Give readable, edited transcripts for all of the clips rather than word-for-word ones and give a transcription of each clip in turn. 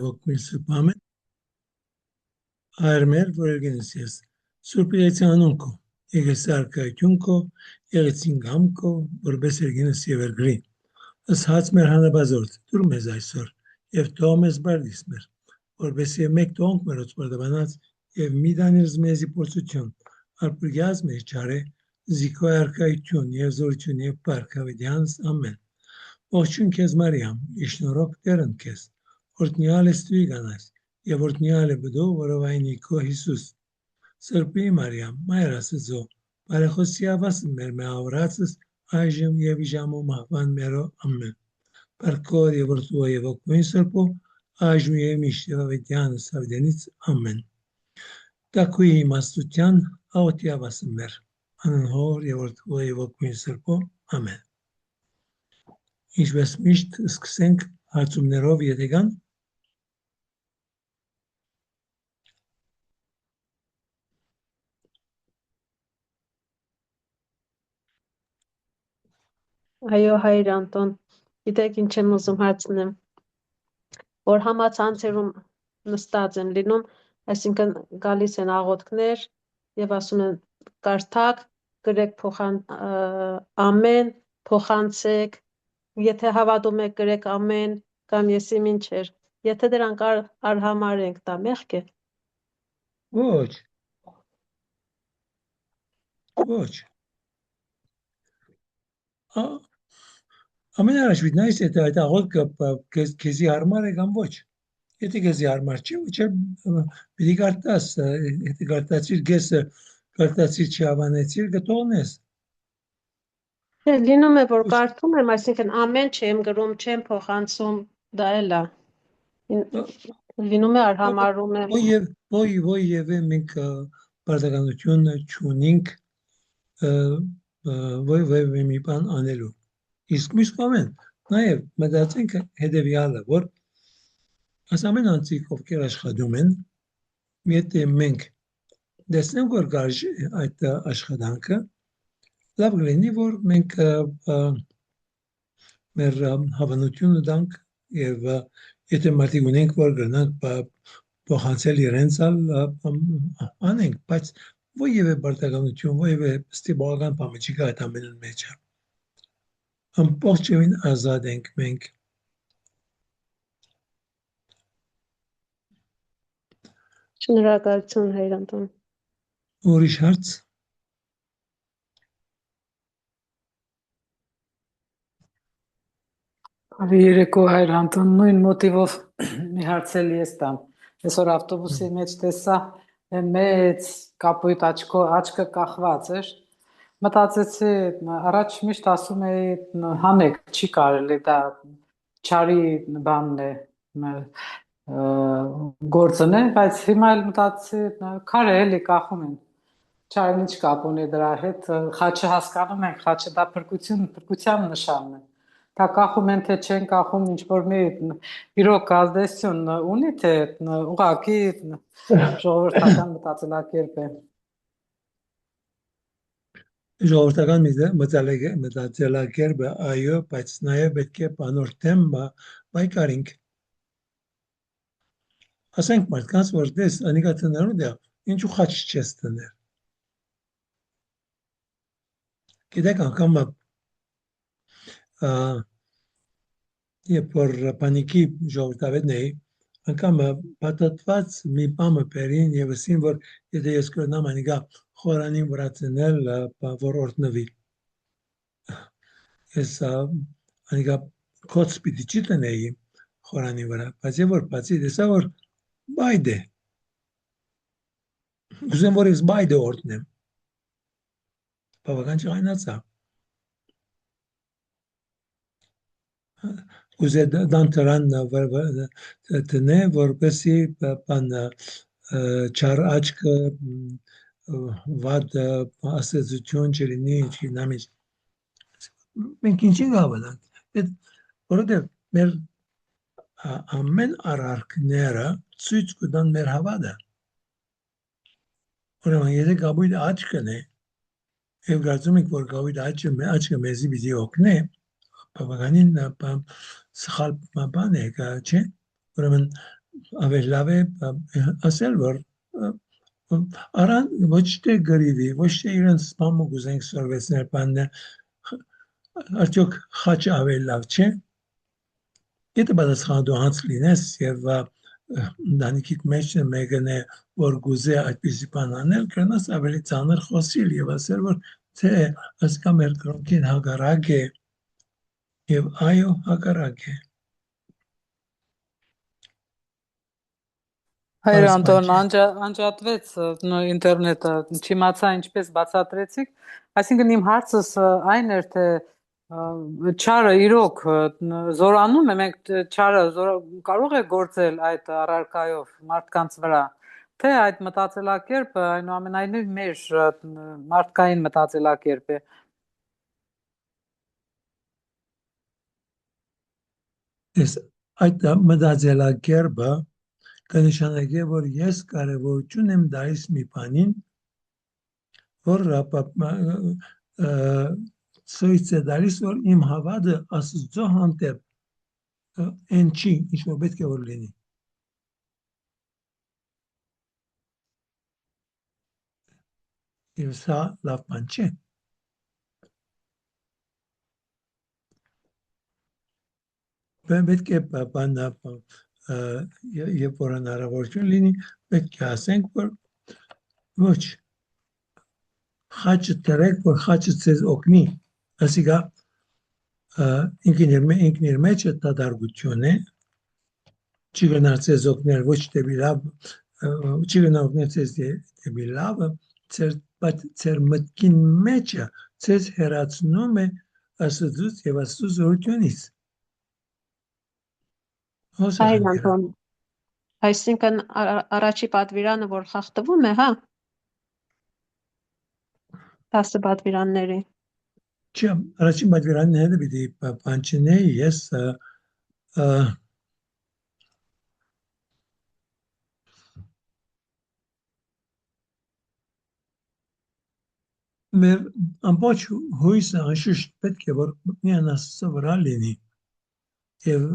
Սուրբամեն Արմեր Վորգենսիես Սուրբիեցի անոնքո Եղեսի արկայությունքո Եղեցին գամքո որպես Երգենս Եվերգրի ըս հաց մեր հանաբազորդ դուր մեզ այսօր եւ թող մեզ բարդիս մեր որպես եւ մեկ տոնք մերոց բարդաբանած եւ մի դանիրս մեզի փորձություն արբուրգյազ մեր չարե զիքո արկայություն եւ զորություն եւ պարքավիդյանս ամեն ողջույն քեզ Մարիամ իշնորոք Տերն քեզ Ortnial estuvi ganas, y ortnial budo vorovaynico Jesús. Sărpii Mariam, mai rasăzo, pare hosia vas merme avrațăs, ajim yevijamu mahvan mero amen. Parcor e vortua evocuin sărpo, ajim yemiște vavetian savdeniț amen. Takui mastutian, autia vas mer. Anhor e vortua evocuin sărpo, amen. Ինչպես միշտ սկսենք հարցումներով յետեգան Այո հայր Անտոն, գիտեք ինչ եմ ուզում հարցնեմ, որ համացանցերում նստած են լինում, այսինքն գալիս են աղոթքներ եւ ասում են կարդակ, գրեք ամեն, փոխանցեք, եթե հավատում եք գրեք ամեն կամ եսի մինչեր, եթե դրանք արհամարհենք, դա մեղք է։ Ոչ ամենառաջ վիտնայից եթե այդ աղոթքը քեզի հարմար է կամ ոչ եթե քեզի հարմար չի ոչ պիտի կարդաս եթե կարդացիր գեսը կարդացիր չի հավանեցիր գտողնես լինում է որ կարդում եմ այսինքն ամեն չեմ գրում չեմ փոխանցում դա էլ է լինում է արհամարհում եմ ոյ եւ մենք բարդականություն չունենք ոյ մի բան անելու իսկ մյուս կողմեն նաև մտածենք հետևյալը որ այս ամեն անձիկ ովքեր աշխատում են եթե մենք դեսնենք որ գարժ այդ աշխատանքը լավ կլինի որ մենք մեր հավանությունը տանք եւ եթե մարդիկ ունենք որ գնանք փոխանցել իրենց անենք բայց ոյևէ բարդականություն ոյևէ ստիպողական բան չի կա այդ ամենի մեջ ամբողջովին ազատ ենք մենք Շնորհակալություն հայր Անտոն ուրիշ հարց Երեկո հայր Անտոն նույն մոտիվով մի հարցել ես տամ այսօր ավտոբուսի մեջ տեսա մեծ կապույտ աչքը կախված էր մտածեցի առաջ միշտ ասում էի հանեք չի կարելի դա չարի բանն է գործն է բայց հիմա էլ մտածեցի քարը էլի կախում են չարին ինչ կապ ունի դրա հետ խաչը հասկանում ենք խաչը դա փրկության նշանն է դա կախում են թե չեն կախում ինչ որ մի իրոք ազդեցություն ունի թե ուղղակի ժողովրդական մտածելակերպ է ժողովրդական մտածելակերպը այո բայց նաև պետք է բանորդեմ պայքարենք ասենք մարդկանց որ դες անիկա տնարու դա ինչու խաչ չես տներ գիտեք անգամ երբ որ պանիկի ժողովրդավետն էի անգամ պատտված մի բամը բերին եւ ասին որ եթե ես կրնամ անիկա խորանին վրա ծնել որ օրտնվի ես անիկա կոց պիտի չի տնեի խորանի վրա բայց եւ որ բացի տեսա որ բայդ է ուզեմ որ ես բայդ է օրտնեմ բավական չայնացա ուզե դանտրան տնե որպեսի բան չար աչքը վատ ասացություն չլինի ինչինամից մենք ինչին գավանանք որովհետև մեր ամեն արարքները ցույց կտան մեր հավատը ուրեմն եթե գաբույտ աչքն է եւ կարծում եք որ գաբույտ աչքը մեզի պիտի օգնի բավականին սխալ բան է չէ ուրեմն ավելի լավ է ասել, որ առան ոչ թե գրիվի, ոչ թե իրենց սպամը գուզենք սորվեցնել բաններ, արդյոք խաչը ավելի լավ չէ։ Եթե պատասխանատու հանց լինես եւ ընտանիքիդ մեջ մեկն է, որ գուզե այդպիսի բան անել, կրնաս ավելի ծանր խոսիլ եւ ասել, որ թե ասկա մեր կրոնքին հակառակ է եւ այո հակառակ է։ Հայր Պարզ Անտոն, բան չէ։ անջատվեց ինտերնետը, չիմացա ինչպես բացատրեցիք։ Այսինքն իմ հարցս այն էր, թե չարը իրոք զորանում է, մենք չարը կարող է գործել այդ առարկայով մարդկանց վրա, թե այդ մտածելակերպը այնուամենայնիվ մեր մարդկային մտածելակերպ է։ Ես այդ մտածելակերպը կնշանակի, որ ես կարևորություն եմ տալիս մի բանին, որ ցույց է տալիս, որ իմ հավատը Աստծո հանդեպ այն չի, ինչ որ պետք է որ լինի։ Եվ սա լավ բան չէ։ Պետք է բանը երբ որ հնարավորություն լինի, պետք է ասենք, որ ոչ, խաչը դրեք, որ խաչը ձեզ օգնի, ասիկա ինքն իր մեջը դատարկություն է, չի գնար ձեզ օգնել ոչ դեպի լավ, չի գնար օգնել ձեզ դեպի լավը, ձեր մտքին մեջը ձեզ հեռացնում է Աստծուց եւ Աստծո զորությունից։ Հայր Անտոն, այսինքն առաջի պատվիրանը, որ խախտվում է, հա, 10 պատվիրանների։ Չէ, առաջին պատվիրանները պիտի բան չնեի, ես մեր ամբողջ հույսը անշուշտ պետք է որ միայն Աստծո վրա լինի։ Եվ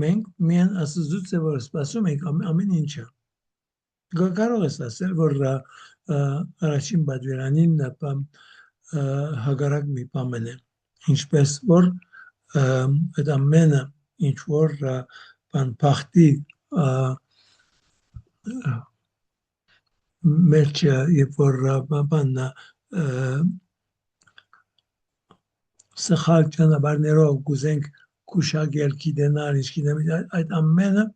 մենք միայն Աստծուց է որ սպասում ենք ամեն ինչը։ Կարող ես ասել, որ առաջին պատվիրանին հագարակ մի բան է, ինչպես որ այդ ամենը ինչ որ բան փախտի մեջ երբ որ բաննա սխալ ճանապարհներով գուզենք կուշակել գիտենալ ինչ գիտեմ այդ ամենը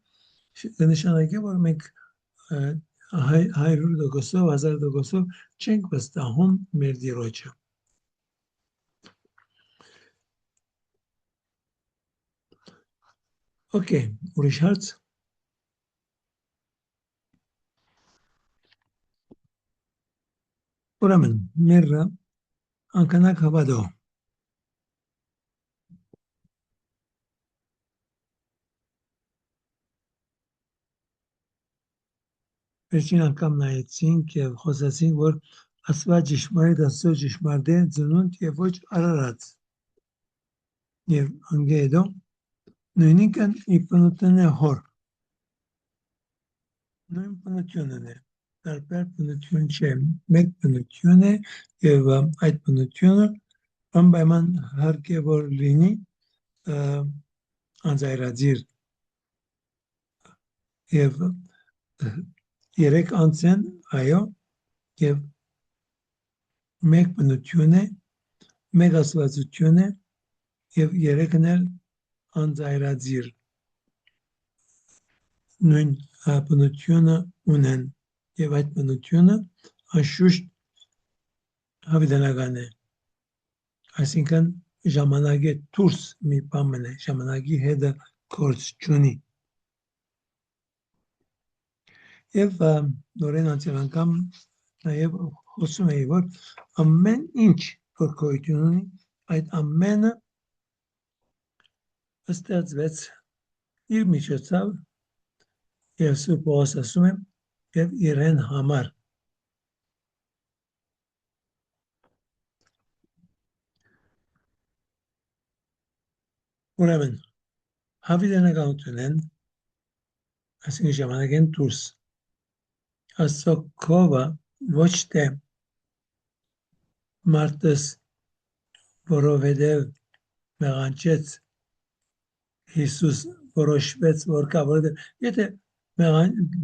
նշանակի որ մենք 100%, 1000% չենք վստահում մեր Տիրոջը։ Okay, ուրիշ հարց։ Ուրեմն, մեր անկանակ հավատո։ Վերջին անգամ նայեցինք եւ խոսացինք, որ Աստված ճշմարիտ Աստծո ճշմարիտ է ծնունդ եւ ոչ արարած։ Եվ անգեդո նույնիկն իպնուտն է հոր։ Նույն բնությունն է։ Տարբեր բնություն չէ։ Մեկ բնություն է եւ այդ բնությունը անպայման հարկ է որ լինի անձայրadzիր եւ երեք անձեն այո եւ մեկ բնություն է, մեկ աստվածություն է եւ երեքն էլ անձայրadzիր նույն բնությունը ունեն եւ այդ բնությունը անշուշտ հավիտենական է, այսինքն ժամանակի դուրս մի բան է, ժամանակի հետը գործ չունի։ Եվ նորեն անցյալ անգամ նաև խոսում էի, որ ամեն ինչ որ գոյություն ունի, այդ ամենը ստեղծվեց իր միջոցով եւ Սուրբ Պողոս ասում է եւ իրեն համար։ Ուրեմն հավիտենականությունն այսինքն ժամանակ են դուրս Աստծո քովը ոչ թե մարդս որովհետև մեղանչեց Հիսուս որոշվեց որ կա որովհետև եթե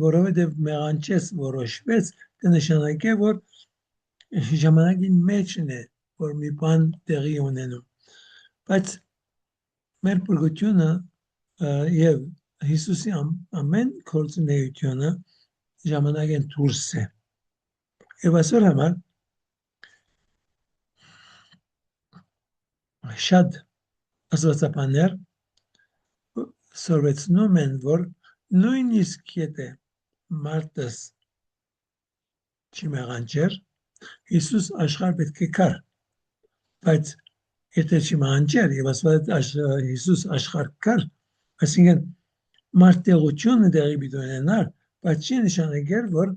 որովհետև մեղանչեց որոշվեց կնշանակե որ ժամանակի մեջն է որ մի բան տեղի ունենում բայց մեր բրգությունը եւ Հիսուսի ամեն գործունեությունը ժամանակեն դուրս է եւ այսօր համար շատ աստվածապաններ սորվեցնում են որ նույնիսկ եթե մարդս չի մեղանչեր Հիսուս աշխարհ պետք է կար բայց եթե չի մեղանչեր եւ ասված Հիսուս աշխարհ կար այսինքն մարդեղությունը դեղի պիտի ունենար բայց չի նշանակեր որ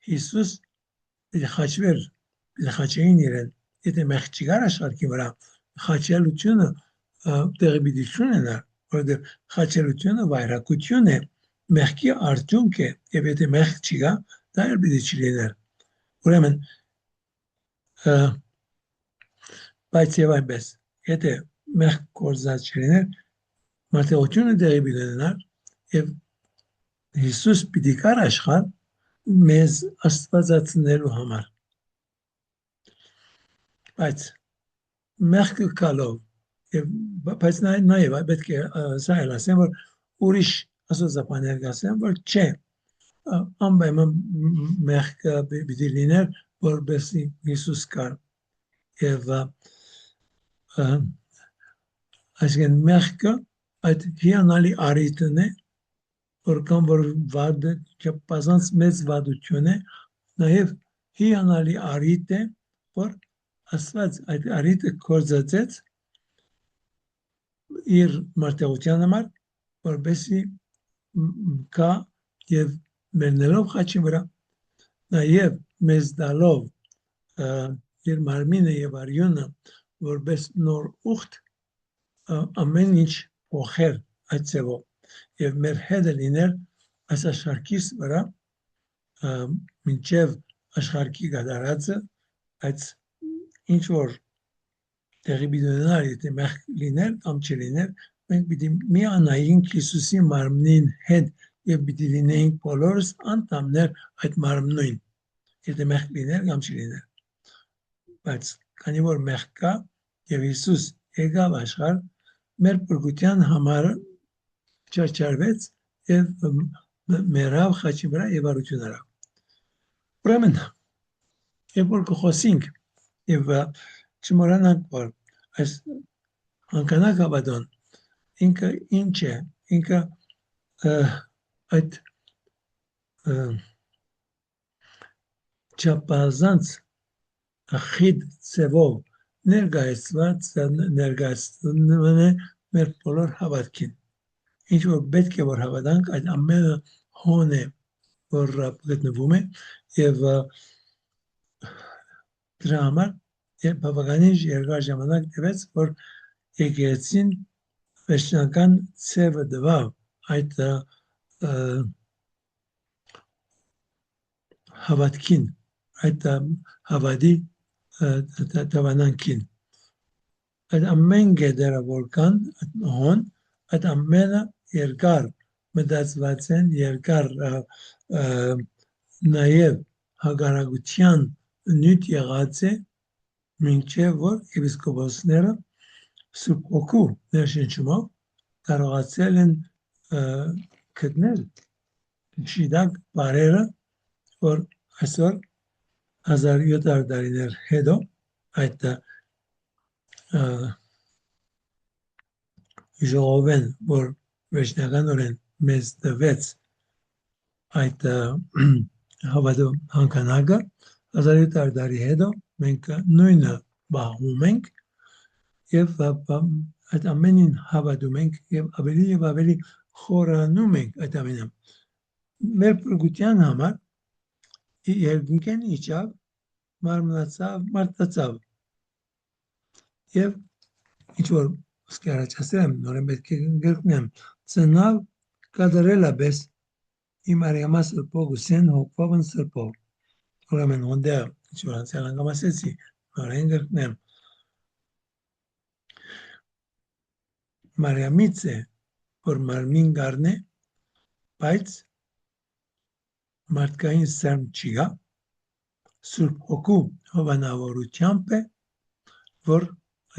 Հիսուս խաչվեր խաչային իրեն եթե մեղ չկար աշխարհի վրա խաչելությունը տեղի պիտի ունենար որովհետեւ խաչելությունը վայրակություն է մեղքի արդյունք է եւ եթե մեղ չկա դա էլ պիտի չլիներ ուրեմն բայց եւ այնպես եթե մեղ կորզած չլիներ մարդեղությունը տեղի պիտի ունենար եւ Հիսուս պիտի կար աշխարհ մեզ աստվածացնելու համար բայց մեղքը կալով եւ բայց նաեւ պետք է սա էլ ասեմ որ ուրիշ աստվածապաններ կասեն որ չէ անպայման մեղքը պիտի լիներ որպեսզի Հիսուս կար եւ այսինքն մեղքը այդ հիանալի առիթն է որ կամ որ վադը չպազանց մեծ վադություն է նաեւ հիանալի առիթ է որ Աստված այդ առիթը կործածեց իր մարդեղության համար որպեսզի կա եւ մերնելով խաչի վրա նաեւ մեզ դալով իր մարմինը եւ արյունը որպես նոր ուխտ ամեն ինչ փոխեր այդ ձևով եւ մեր հետը լիներ այս աշխարհիս վրա մինչեւ աշխարհի գդարածը այդ ինչ որ տեղի պիտի ունենար եթե մեղ լիներ կամ չլիներ մենք պիտի միանայինք Հիսուսի մարմնին հետ եւ պիտի լինեինք բոլորս անդամներ այդ մարմնույն եթե մեղ լիներ կամ չլիներ բայց քանի որ մեղ կա եւ Հիսուս եկավ աշխարհ մեր բրգության համար չարչարվեց եւ մեռավ խաչի վրա եւ արություն արավ ուրեմն երբ որ կխոսենք եւ չմոռանանք որ այս հանգանակ հավատոն ինքը ինչ է ինքը այդ չափազանց խիտ ձևով ներկայացված ներկայացնում է մեր բոլոր հավատքին ինչ որ պետք է որ հավատանք այդ ամենը հոն է որ գտնվում է եւ դրա համար բավականին երկար ժամանակ տևեց որ եկեղեցին վերջնական ցևը դվավ այդ հավատքին այդ հավատի տավանանքին այդ ամեն գեդերը որ կան հոն այդ ամենը երկար մտածված են երկար նաեւ հագարագության նյութ եղած է մինչև որ եպիսկոպոսները Սուրբ Օգու ներշնչումով կարողացել են գտնել շիդակ բարերը որ այսօր 1700 տարիներ հետո այդ ժողովեն որ վերջնականորեն մեզ տվեց այդ հավատո հանգանակը 1700 տարի հետո մենք նույնը բաղում ենք եւ այդ ամենին հավատում ենք եւ ավելի խորանում ենք այդ ամենը մեր բրգության համար երկինքեն իջավ մարմնացավ մարտացավ եւ ինչ որ սկարաճասեմ նորեն պետք է գրկնեմ ծնավ կադրելապես Իմ սրբով ուսեն հոգվով են սրբով։ Ուրեմն ոնդեղ ինչ-որ անցյալ անգամ ասեցի, նորեն գրկնեմ։ Մարիամից է, որ մարմին գարն է, բայց մարդկային սերմ չի գա, Սուրբ Հոգու հովանավորությամբ է, որ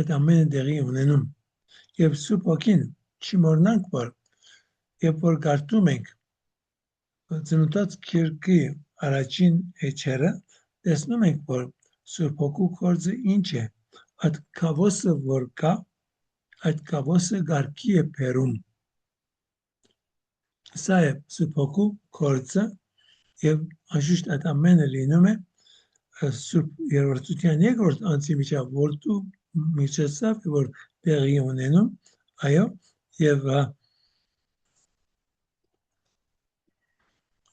այդ ամենը տեղի ունենում։ Եվ Սուրբ Հոգին չի մոռնանք, որ երբ որ կարդում ենք Ծնունդած Քիրքի առաջին էջերը, տեսնում ենք, որ Սուրբ Հոգու գործը ինչ է, այդ քավոսը որ կա, այդ քավոսը գարքի է բերում։ Սա է Սուրբ Հոգու գործը եւ անշուշտ այդ ամենը լինում է Սուրբ Երրորդության երկրորդ անձի միջավ որդու միջոցով, որ տեղի ունենում, այո, եւ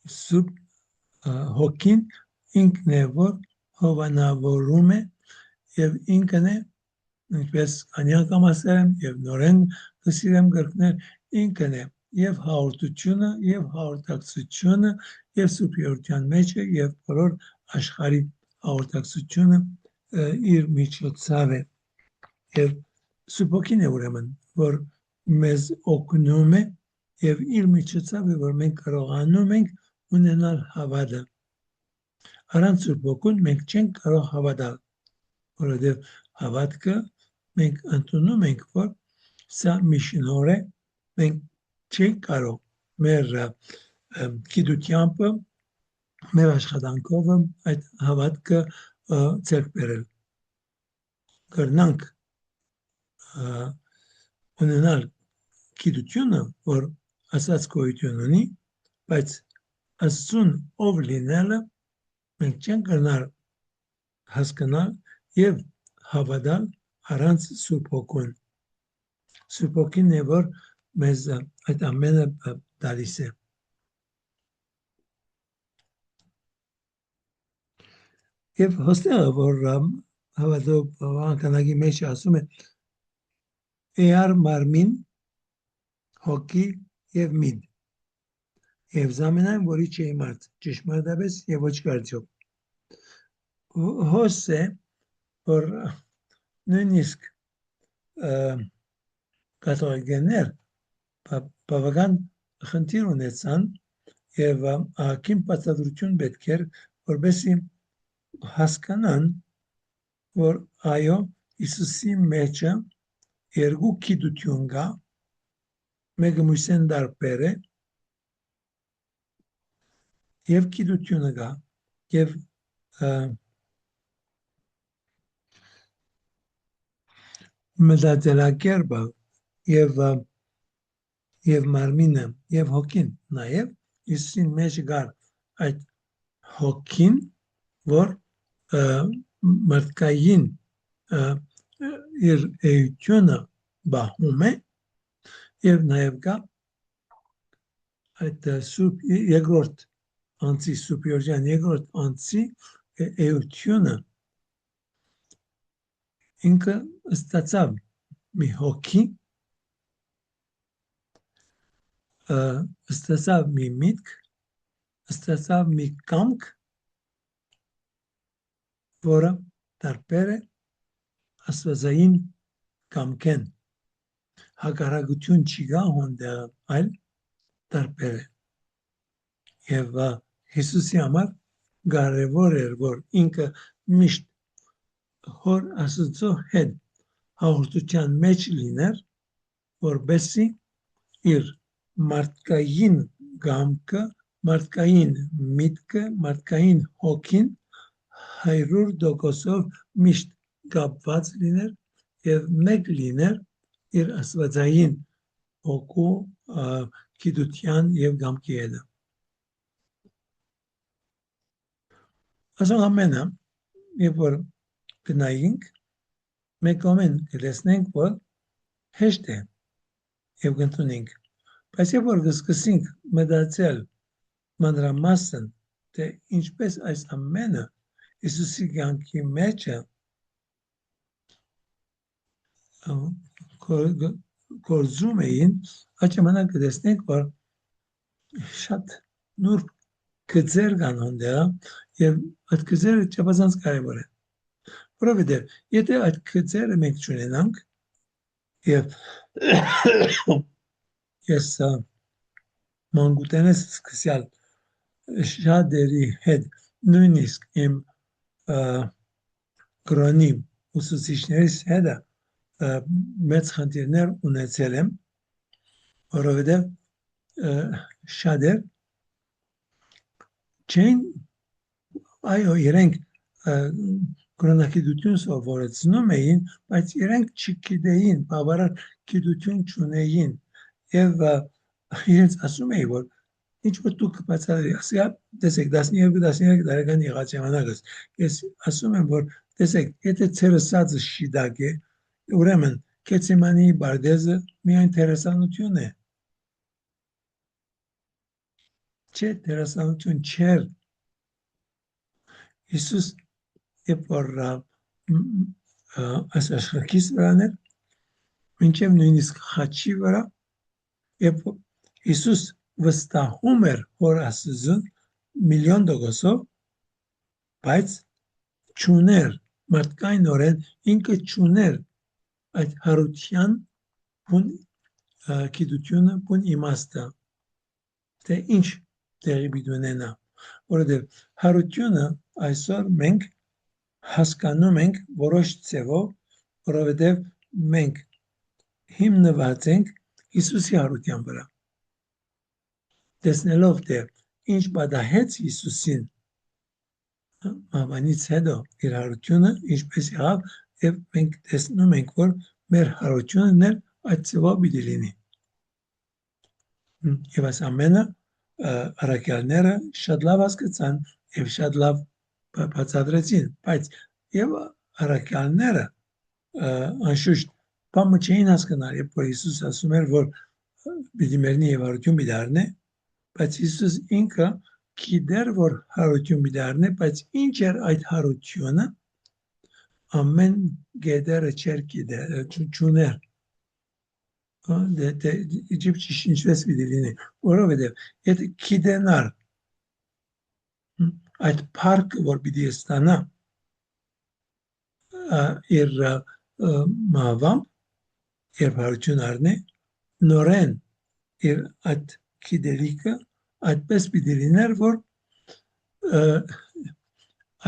Սուրբ Հոգին ինքն է, որ հովանավորում է եւ ինքն է, ինչպես անյակամ ասել եմ եւ նորեն կսիրեմ գրկնել, ինքն է եւ հաղորդությունը եւ հաղորդակցությունը եւ Սուրբ Երրորդության մեջ է եւ բոլոր աշխարհի հաղորդակցությունը իր միջոցով է եւ Սուրբ Հոգին է ուրեմն, որ մեզ օգնում է եւ իր միջոցով է, որ մենք կարողանում ենք ունենալ հավատը։ Առանց Սուրբ Հոգուն մենք չենք կարող հավատալ, որովհետեւ հավատքը մենք ընդունում ենք, որ սա մի շնորհ է, մենք չենք կարող մեր գիտությամբ, մեր աշխատանքով այդ հավատքը ձեռք բերել։ Կրնանք ունենալ գիտությունը, որ ասած գոյություն ունի, բայց Աստծուն ով լինելը մենք չենք կրնալ հասկանալ եւ հավատալ առանց Սուրբ Հոգուն։ Սուրբ Հոգին է, որ մեզ այդ ամենը տալիս է։ Եվ հոստեղը, որ հավատով անկանակի մեջ ասում է «Էար մարմին, հոգի և միդ» եւ զամենայն, որի չէի մարդ, ճշմարտապես եւ ոչ կարծիք։ Հոս է, որ նույնիսկ կաթողիկներ բավական խնդիր ունեցան եւ ահագին բացատրություն պետք էր, որպեսզի հասկանան, որ այո, Հիսուսի մեջը երկու գիտություն կա, մեկը մույսեն դարբեր է եւ գիտությունը կա եւ մտածելակերպը եւ մարմինը եւ հոգին նաեւ Հիսուսի մեջ կար այդ հոգին, որ մարդկային իր էությունը բահում է եւ նաեւ կա այդ սուրբ երկրորդ անձի Սուրբ Երրորդյան երկրորդ անձի էությունը ինքը ստացավ մի հոգի, ստացավ մի միտք, ստացավ մի կամք, որը տարբեր է աստվածային կամքեն։ Հակառակություն չի գա հոնդեղ, այլ տարբեր է։ Եվ Հիսուսի համար կարևոր էր, որ ինքը միշտ հոր Աստծո հետ հաղորդության մեջ լիներ, որպեսզի իր մարդկային կամքը, մարդկային միտքը, մարդկային հոգին 100% միշտ կապված լիներ եւ մեկ լիներ իր աստվածային հոգու գիտության եւ կամքի հետ։ Ասում ամենը, երբ որ գնայինք, մեկ ամեն կլեսնենք, որ հեշտ է եւ կընդունենք։ Բայց երբ որ կսկսենք մտածել մանրամասն, թե ինչպես այս ամենը Հիսուսի կյանքի մեջ է գործում էին, այդ ժամանակ կտեսնենք, որ շատ նուրբ գծեր կան հանդեղը եւ այդ գծերը չափազանց կարեւոր են որովհետեւ եթե այդ գծերը մենք չունենանք եւ ես մանկուտենես սկսյալ շատերի հետ նույնիսկ իմ կրոնի ուսուցիչներից հետ մեծ խնդիրներ ունեցել եմ որովհետեւ շատեր չեն այո իրենք կրոնագիտություն սովորեցնում էին բայց իրենք չգիտեին բավարար գիտություն չունեին եւ իրենց ասում էին որ ինչ որ դուք բացատրի ասա տեսեք 12-13 տարեկան եղած ժամանակս ես ասում եմ որ տեսեք եթե ցերսածը շիդակ է ուրեմն Գեցիմանի բարդեզը միայն դերասանություն է չէ դերասանություն չէր Հիսուս երբ որ աշխարհիս վրաներ մինչև նույնիսկ խաչի վրա երբ Հիսուս վստահում էր որ Աստծուն միլիոն տոկոսով բայց չուներ մարդկայնորեն ինքը չուներ այդ հարության բուն գիտությունը բուն իմաստը թե ինչ տեղի պիտի ունենա որովհետև հարությունը այսօր մենք հասկանում ենք որոշ ձևով որովհետև մենք հիմնված ենք Հիսուսի հարության վրա տեսնելով թե ինչ պատահեց Հիսուսին Մահվանից հետո իր հարությունը ինչպես եղավ եւ մենք տեսնում ենք որ մեր հարությունն էլ այդ ձևով պիտի լինի եւ այս ամենը առաքյալները շատ լավ հասկացան եւ շատ լավ բացատրեցին բայց եւ առաքյալները անշուշտ բամը չէին հասկանալ երբ որ Հիսուս ասում էր որ պիտի մեռնի եւ հարություն պիտի առնի բայց Հիսուս ինքը գիտեր որ հարություն պիտի առնի բայց ինչ էր այդ հարությունը ամեն գետերը չեր գիտեր չուներ Իջիպտ ինչպես պիտի լինի որովհետև եթե գիտենար այդ փառքը որ պիտի ստանա իր մահվամբ երբ հարություն առնի նորեն իր այդ գիտելիքը այդպես պիտի լիներ որ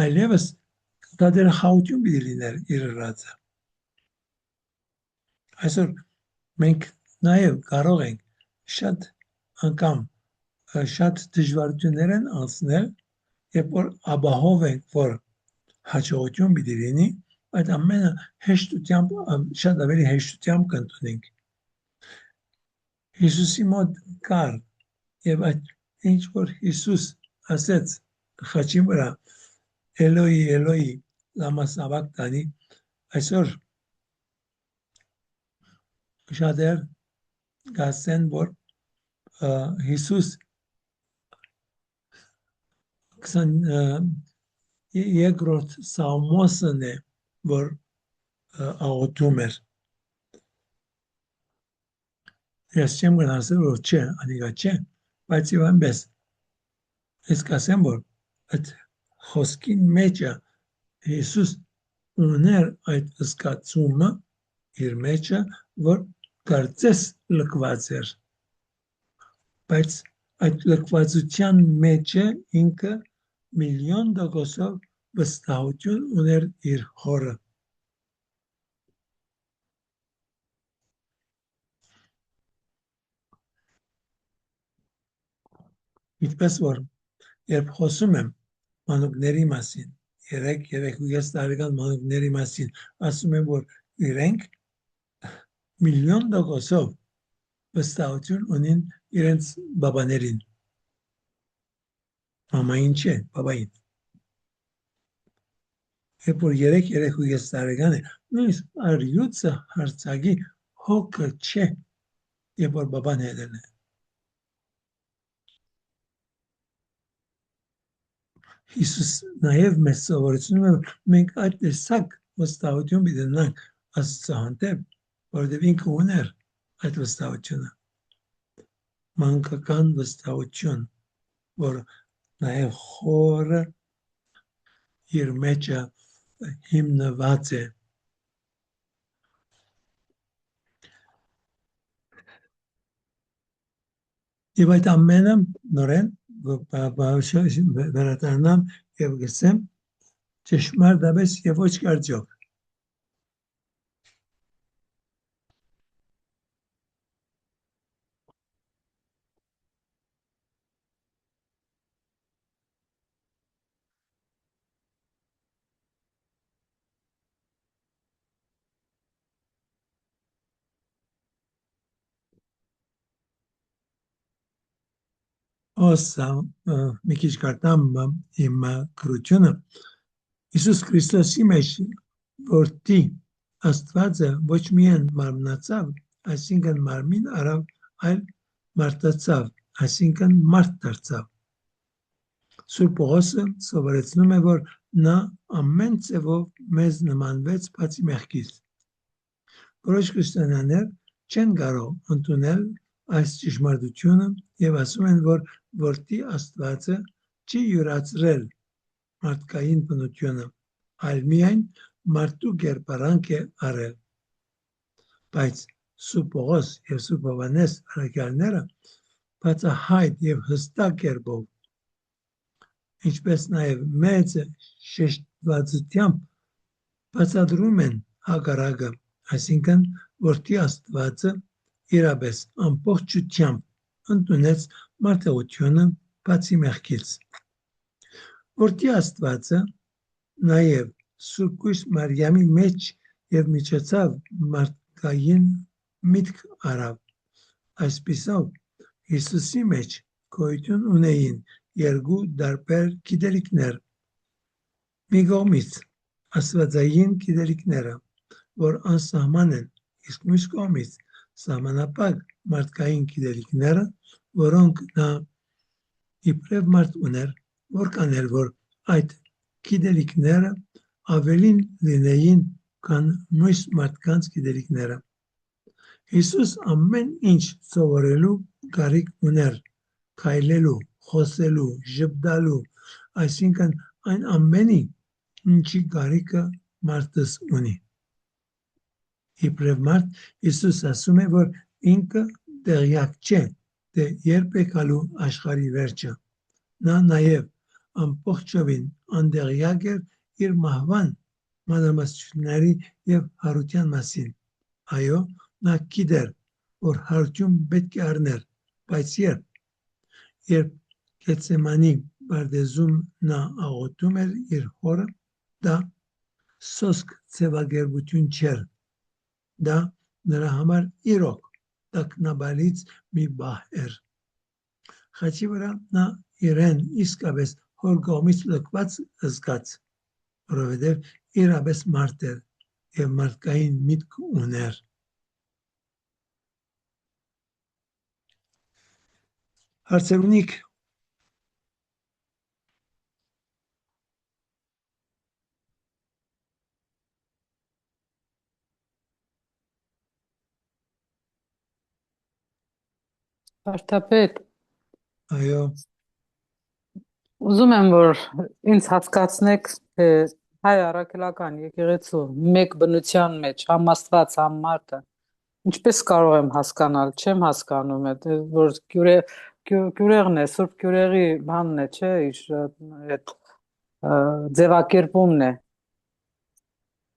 այլևս դա դեր խաղություն պիտի լիներ իր ռածը այսօր մենք նաև կարող ենք շատ անգամ շատ դժվարություններ են անցնել երբ որ ապահով ենք որ հաջողություն պիտի լինի այդ ամենը հեշտությամբ շատ ավելի հեշտությամբ կընդունենք Հիսուսի մոտ կար եւ այդ ինչ որ Հիսուս ասեց խաչի վրա Էլոհի Էլոհի լամա սաբակտանի այսօր շատեր գասեն որ Հիսուս 22-րդ սաղմոսն է որ աղոթում էր ես չեմ գնացել որ չէ անիկա չէ բայց եւ այնպես ես կասեմ որ այդ խոսքին մեջը Հիսուս ուներ այդ զգացումը իր մեջը որ կարծես լքված էր բայց այդ լքվածության մեջը ինքը միլիոն տոկոսով վստահություն ուներ իր հորը Ինչպես որ երբ խոսում եմ մանուկների մասին 3-3.5 տարեկան մանուկների մասին ասում եմ որ իրենք միլիոն տոկոսով վստահություն ունին իրենց բաբաներին մամային չէ բաբային երբ որ 3-3.5 տարեկան է նույնիսկ արյուծը հարցակի հոգը չէ երբ որ բաբան հետն է Հիսուս նաև մեզ սովորեցնում է մենք այդ տեսակ վստահություն պիտի ունենանք Աստծո հանդեպ որովհետև ինքը ուներ այդ վստահությունը մանկական վստահություն որ նաև խորը իր մեջը հիմնված է եւ այդ ամենը նորեն վերադառնամ եւ գսեմ ճշմարտապես եւ ոչ կարծիք Osam մի քիչ կարտամ իմ քրությունը Հիսուս Քրիստոսի մեջ որտի Աստվածը ոչ միայն մարմնացավ, այսինքն մարմին արավ, այլ մարդացավ, այսինքն մարդ դարձավ։ Սուրբ Պողոսը սովորեցնում է, որ նա ամեն ձևով մեզ նմանվեց բացի մեղքից։ Որոշ քրիստոնյաներ չեն կարող ընդունել այս ճշմարտությունը եւ ասում են, որ որտի Աստվածը չի յուրացրել մարդկային բնությունը, այլ միայն մարդու կերպարանք է արել։ Բայց Սուրբ Պողոս եւ Սուրբ Հովհաննես առաքյալները բացահայտ եւ հստակ կերպով, ինչպես նաեւ մեծ շեշտվածությամբ բացատրում են հակառակը, այսինքն որտի Աստվածը իրապես ամբողջությամբ ընդունեց մարդեղությունը բացի մեղքից։ Որտի Աստվածը նաև Սուրբ Կույս Մարիամի մեջ եւ միջոցով մարդկային միտք արավ։ Այսպիսով Հիսուսի մեջ գոյություն ունեին երկու տարբեր գիտելիքներ։ Մի կողմից աստվածային գիտելիքները, որ անսահման են, իսկ մյուս կողմից սահմանափակ մարդկային գիտելիքները, որոնք նա իբրև մարդ ուներ, որքան էլ որ այդ գիտելիքները ավելին լինեին, քան մյուս մարդկանց գիտելիքները։ Հիսուս ամեն ինչ սովորելու կարիք ուներ, քայլելու, խոսելու, ժպտալու, այսինքն այն ամենի, ինչի կարիքը մարդս ունի։ Իբրև մարդ Հիսուս ասում է, որ ինքը տեղյակ չէ, թե երբ է գալու աշխարհի վերջը։ Նա նաև ամբողջովին անդեղյակ էր իր մահվան, մանրամասնությունների եւ հարության մասին։ Այո, նա գիտեր, որ հարություն պետք է առներ, բայց երբ Գեթսեմանի բարձեզում նա աղոթում էր իր հորը, դա սոսկ ձևակերպություն չէր, դա նրա համար իրոք տագնապալից մի բահ էր։ Խաչի վրա նա իրեն իսկապես հոր կողմից լքված զգաց, որովհետև իրապես մարդ էր եւ մարդկային միտք ուներ։ Հարցեր ունիք։ Վարդապետ, Այո, ուզում եմ, որ ինձ հասկացնեք, թե հայ առաքելական եկեղեցու մեկ բնության մեջ համաստված համարտը ինչպես կարող եմ հասկանալ, չեմ հասկանում, որ գյուրեղն է, Սուրբ Գյուրեղի բանն է, չէ, այդ ձևակերպումն է։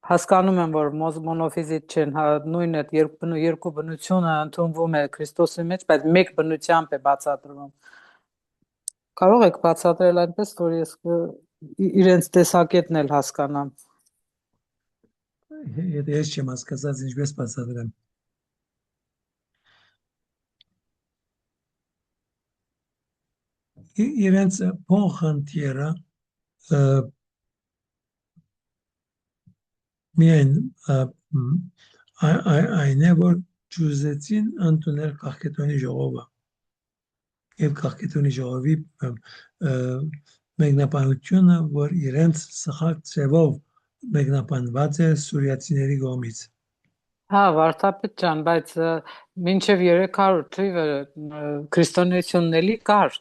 Հասկանում եմ, որ մոնոֆիզիտ չեն, նույն այդ երկու բնությունը ընդունվում է Քրիստոսի մեջ, բայց մեկ բնությամբ է բացատրվում։ Կարող եք բացատրել այնպես, որ ես իրենց տեսակետն էլ հասկանամ։ եթե ես չեմ հասկացած, ինչպես բացատրեմ։ Իրենց փոխանցիերը միայն այն է, որ ճուզեցին ընդունել Կախկետոնի ժողովը եւ Կախկետոնի ժողովի մեկնաբանությունը, որ իրենց սխալ ձևով մեկնաբանված է սուրիացիների կողմից։ Հա, Վարդապետ ջան, բայց մինչև 300 թիվը քրիստոնեությունն էլի կար,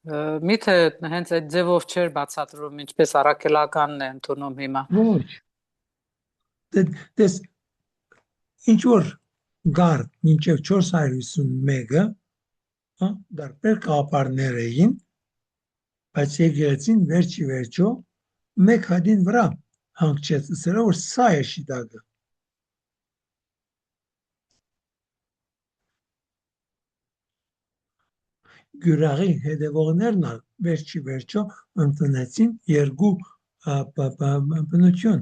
Միթե հենց այդ ձևով չէր բացատրում, ինչպես առաքելականն է ընդունում հիմա։ Ոչ։ Դες ինչ որ գար մինչև 451-ը, դարբեր կապարներ էին, բայց եկեղեցին վերջի վերջո մեկ հատին վրա հանգչեց, ասելով որ սա է շիտակը։ Գյուրաղի հետևողներն ալ վերջի վերջո ընդունեցին երկու բնություն,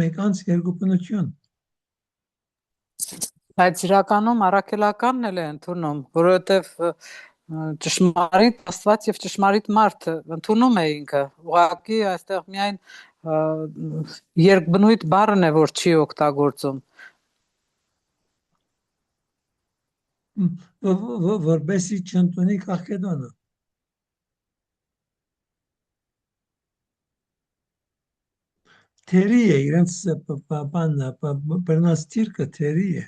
մեկ անց երկու բնություն։ Բայց իրականում առաքելականն էլ է ընդունում, որովհետև ճշմարիտ Աստված եւ ճշմարիտ մարդ ընդունում է ինքը։ Ուղղակի այստեղ միայն երկբնույթ բառն է, որ չի օգտագործում։ Որբեսի չընդունի Կախկեդոնը։ Թերի է, իրենց բռնած թիրքը թերի է։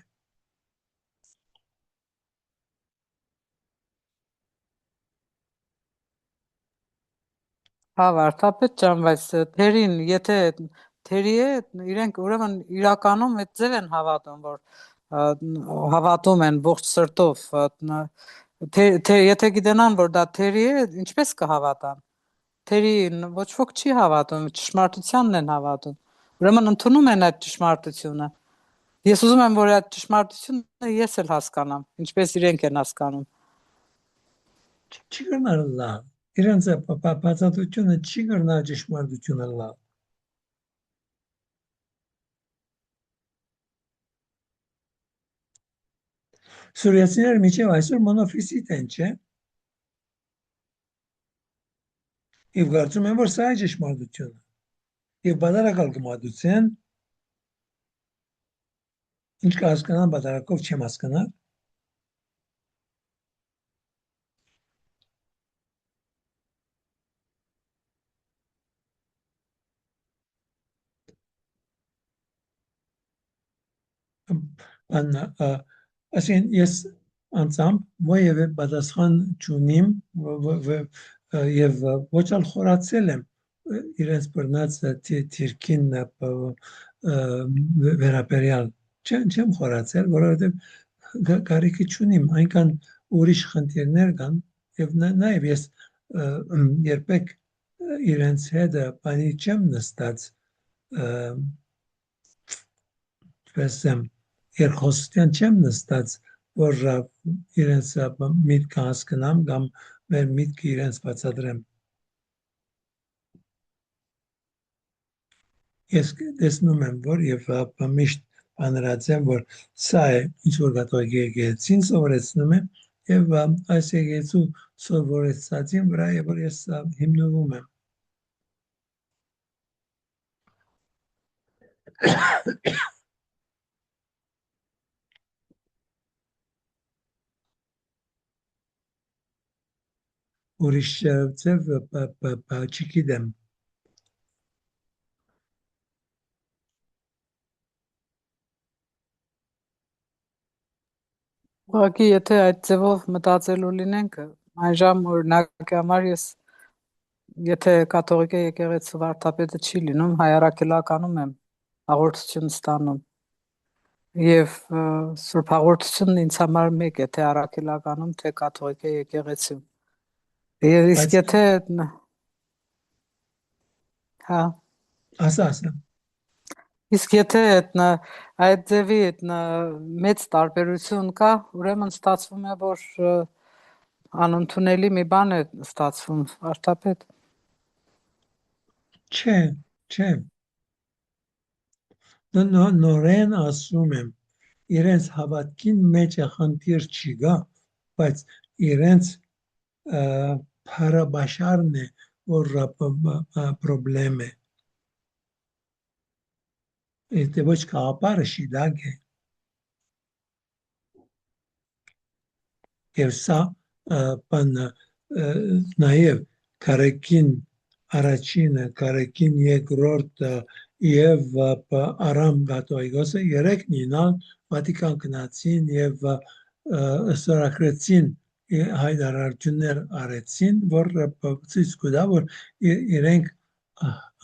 Հա, վարդապետ ջան, բայց թերին, եթե թերի է, իրենք ուրեմն իրականում այդ ձև են հավատում, որ հավատում են ողջ սրտով, եթե գիտենան, որ դա թերի է, ինչպես կհավատան։ Թերին ոչ ոք չի հավատում, ճշմարտությանն են հավատում։ Ուրեմն ընդունում են այդ ճշմարտությունը։ Ես ուզում եմ, որ այդ ճշմարտությունը ես էլ հասկանամ, ինչպես իրենք են հասկանում։ Չի կրնալ լավ։ Իրենց բացատրությունը չի կրնալ ճշմարտությունը լավ։ Սուրյացիները միջև այսօր մոնոֆիզիտ են, չէ՞։ Եվ կարծում են, որ սա է ճշմարտությունը։ Եվ բادرակալ կմատուցեն, ինչ կհասկանան բادرակով չեմ հասկանալ։ Այսին ես անցամ ովևէ պատասխան չունիմ եւ ոչ ալ խորացել եմ իրենց բռնած թիրքին վերաբերյալ չեմ խորացել, որովհետեւ կարիքի չունիմ, այնքան ուրիշ խնդիրներ կան եւ նաեւ ես երբեք իրենց հետ բանի չեմ նստած չեմ երկխոսության չեմ նստած, որ իրենց միտքը հասկանամ կամ մեր միտքը իրենց բացատրեմ։ Ես տեսնում եմ, որ եւ միշտ բանրացեմ, որ սա է ինչ որ կաթողիկ եկեղեցին սովորեցնում է եւ այս եկեղեցու սովորեցածին վրա է, որ ես հիմնվում եմ։ Ուրիշ ձև չգիտեմ։ Ուղղակի եթե այդ ձևով մտածելու լինենք, այժմ օրինակի համար ես եթե կաթողիկ եկեղեցու վարդապետը չի լինում, հայ առաքելականում եմ հաղորդություն ստանում։ Եվ Սուրբ հաղորդությունն ինձ համար մեկ է, թե առաքելականում, թե կաթողիկ եկեղեցու։ Եվ իսկ եթե հա ասա Իսկ եթե այդ ձևի մեծ տարբերություն կա, ուրեմն ստացվում է, որ անընդունելի մի բան է ստացվում, վարդապետ։ Չէ։ Նորեն ասում եմ, իրենց հավատքին մեջ խնդիր չի գա, բայց իրենց փարաբաշարն է, որ պրոբլեմ է։ Este ոչ կապարը շիդակ է։ Եվ սա նաև կարեկին առաջինը, կարեկին երկրորդը եւ Արամ կաթողիկոսը երեքն ինալ Վատիկան գնացին եւ ստորագրեցին հայտարարություններ արեցին, որ ցույց կտա, որ իրենք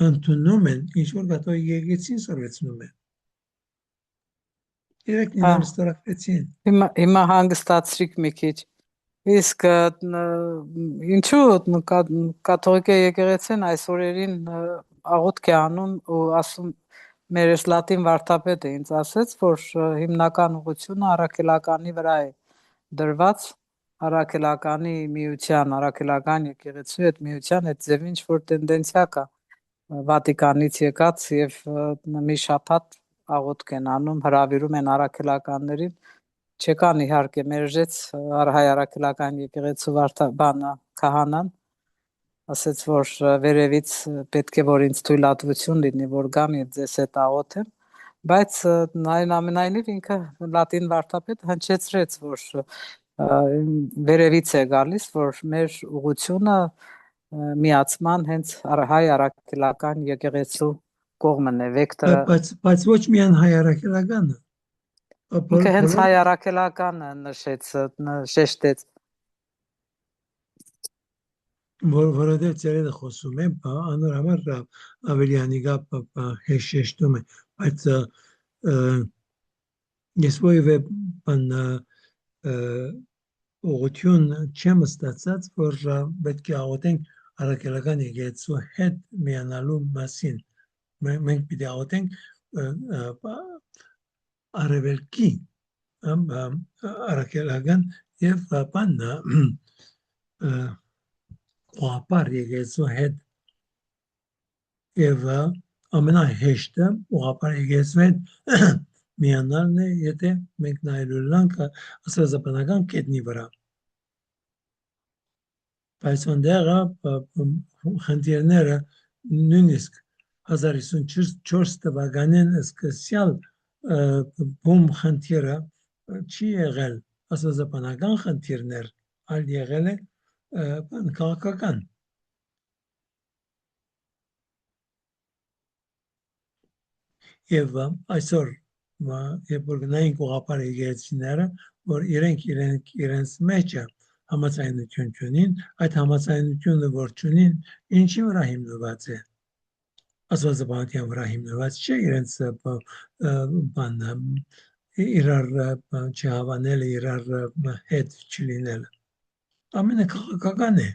ընդունում են ինչ որ կաթողիկ եկեղեցին սորվեցնում են։ Իրենք իրենց ստորագրեցին։ Հիմա հանգստացրիք մի քիչ։ Իսկ ինչու կաթողիկ եկեղեցին այս օրերին աղոթք է անում ու ասում մեր Էսլատին վարդապետը ինձ ասեց, որ հիմնական ուղղությունը առաքելականի վրա է դրված, առաքելականի միության, առաքելական եկեղեցու հետ միության այդ ձև ինչ որ տենդենցիա կա Վատիկանից եկած եւ մի շաբաթ աղոթք են անում, հրավիրում են առաքելականներին, չեկան իհարկե մերժեց հայ առաքելական եկեղեցու վարդապետը քահանան, ասեց որ վերևից պետք է որ ինձ թույլատվություն լինի որ գամ եւ ձեզ հետ աղոթեմ, բայց այնուամենայնիվ ինքը լատին վարդապետը հնչեցրեց որ վերևից է գալիս որ մեր ուղղությունը միացման հենց հայ առաքելական եկեղեցու կողմն է վեկտորը բայց ոչ միայն հայ առաքելականը ինքը հենց հայ առաքելականը նշեց շեշտեց որովհետև ծերերը խոսում են անոր համար ավելի անիգա հեշտում է բայց ես ոյվե բան ուղղություն չեմ ստացած որ պետք է աղոթենք առաքելական եկեղեցու հետ միանալու մասին մենք պիտի աղոթենք արևելքի առաքելական եւ բաննա ուղղապար եկեղեցու հետ եւ ամենահեշտը ուղղապար եկեղեցու հետ միանալն է եթե մենք նայելու ենք աստվածաբանական կետնի վրա բայց այնտեղ խնդիրները նույնիսկ 1954 թվականին սկսյալ բում խնդիրը չի եղել աստվածաբանական խնդիրներ այլ եղել է քաղաքական եւ այսօր երբ որ գնայինք ուղղապար եկեղեցիները որ իրենց մեջը համաձայնություն չունին այդ համաձայնությունը որ չունին ինչի վրա հիմնված է աստվածաբանության վրա հիմնված չէ իրենց բանը իրար չհավանելը իրար հետ չլինելը ամենը քաղաքական է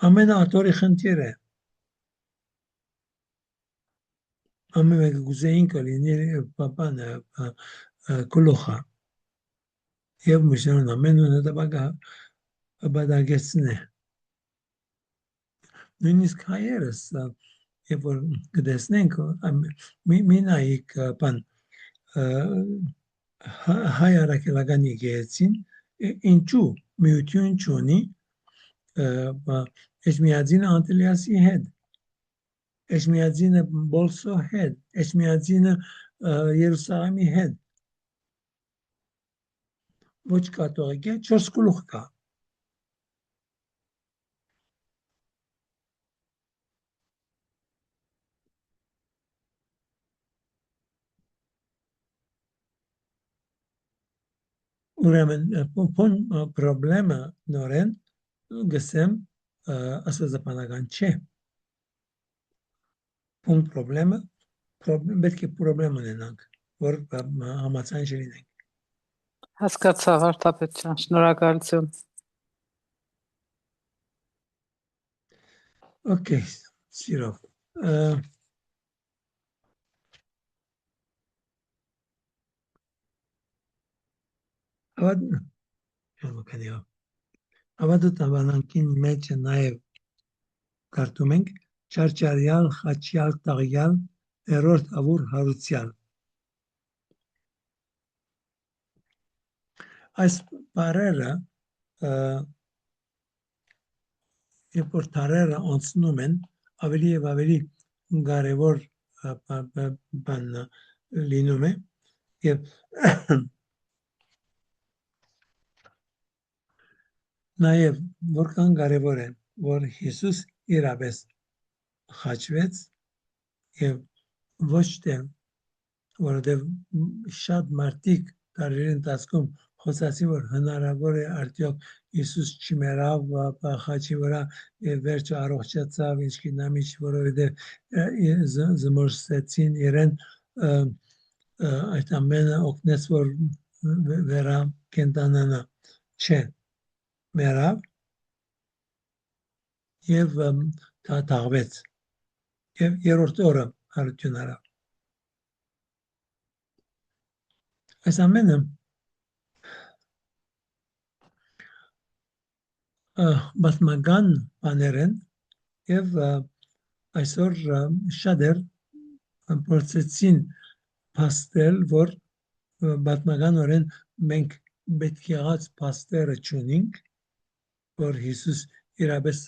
ամենաաթորի խնդիրը ամեն մեկը գուզեին կլինի բանը գլուխը եւ միշտ ամեն ունը դեպակա բադագեցն է նույնիսկ հայերս երբ որ գտեսնենք մի նայիկ բան հայ առաքելական եկեղեցին ինչու միություն չունի Էջմիածինը Անտիլիասի հետ Էջմիածինը Բոլսո հետ Էջմիածինը Երուսաղեմի հետ ոչ կաթողիկ է 4 գլուխ կա ուրեմն պրոբլեմը նորեն գսեմ աստվածաբանական չէ պրոբլեմը պետք է պրոբլեմ ունենանք որ համաձայն չլինենք հասկացա վարդապետ ջան շնորհակալություն Okay, սիրով ավանդույթաբանանքին մեջ նաև կարդում ենք չարչարյալ, խաչյալ, տաղյալ, երրորդ ավուր հարուցյալ այս բառերը երբ որ տարերը անցնում են ավելի եւ ավելի կարևոր բան լինում է եւ նաեւ որքան կարևոր է որ Հիսուս իրապես խաչվեց եւ ոչ թե որովհետեւ շատ մարդիկ տարերի ընթացքում խոսացի որ հնարավոր է արդյոք Հիսուս չմեռավ խաչի վրա եւ վերջը առողջացավ ինչ գիտեմ ինչ որովհետեւ զմորսեցին իրեն այդ ամենը օգնեց որ վերա կենտանանա չէ մեռավ եւ թաղվեց եւ երրորդ օրը հարություն արավ այս ամենը բազմական բաներ են եւ այսօր շատ էր փորձեցին փաստել որ բազմականորեն մենք պետք է եղած փաստերը չունենք որ Հիսուս իրապես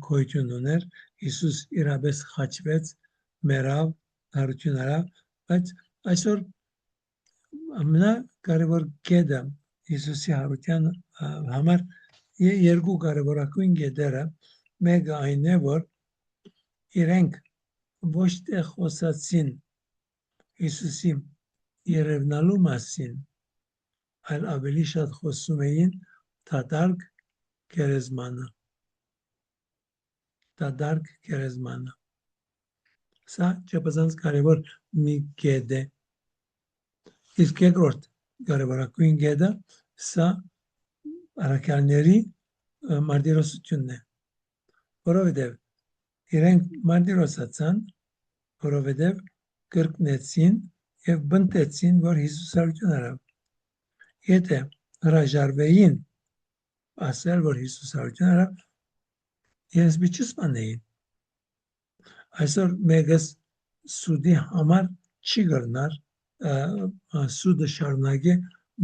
քոյություն ուներ Հիսուս իրապես խաչվեց մեռավ հարություն արավ բայց այսօր ամենակարևոր կետը Հիսուսի հարության համար երկու կարևորագույն կետերը մեկը այն է որ իրենք ոչ թե խոսացին Հիսուսի երևնալու մասին այլ ավելի շատ խոսում էին դատարկ գերեզմանը սա չափազանց կարևոր մի կետ է իսկ երկրորդ կարևորագույն կետը սա առաքյալների մարտիրոսությունն է որովհետև իրենք մարտիրոսացան որովհետև կրկնեցին եւ բնտեցին որ Հիսուս հարություն արավ եթե հրաժարվեին ասել որ Հիսուս հարություն արավ ես միջսպանեին այսօր մեգս սուդի համար չի գտնար սուդը շարունակե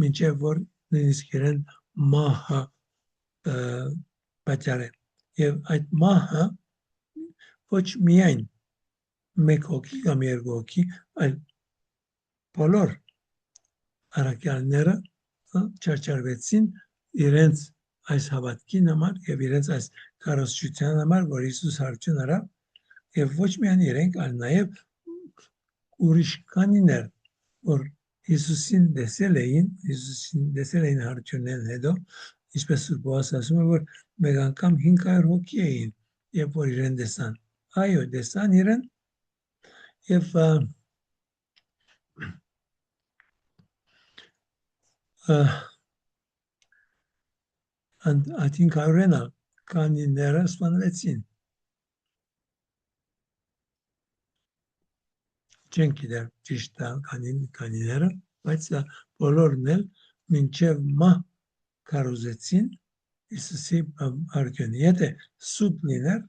մինչև որ նույնիսկ իրեն մահը պատճառ է եւ այդ մահը ոչ միայն մեկ հոգի կամ երկու հոգի այլ բոլոր առաքյալները չարչարվեցին իրենց այս հավատքին համար եւ իրենց այս քարոզչության համար որ Հիսուս հարություն արավ եւ ոչ միայն իրենք այլ նաեւ ուրիշ կանիներ որ Հիսուսին տեսել էին հարությունեն հետո ինչպես Սուրբոս ասում է որ մեկ անգամ 500 հոգի էին երբ որ իրեն տեսան այո տեսան իրեն եւ այդ 500-ը կանիները սպանվեցին չեն գիտեր ճիշտ կանիները բայց բոլորն էլ մինչև մահ քարոզեցին Հիսուսի հարությունը եթե սուտ լիներ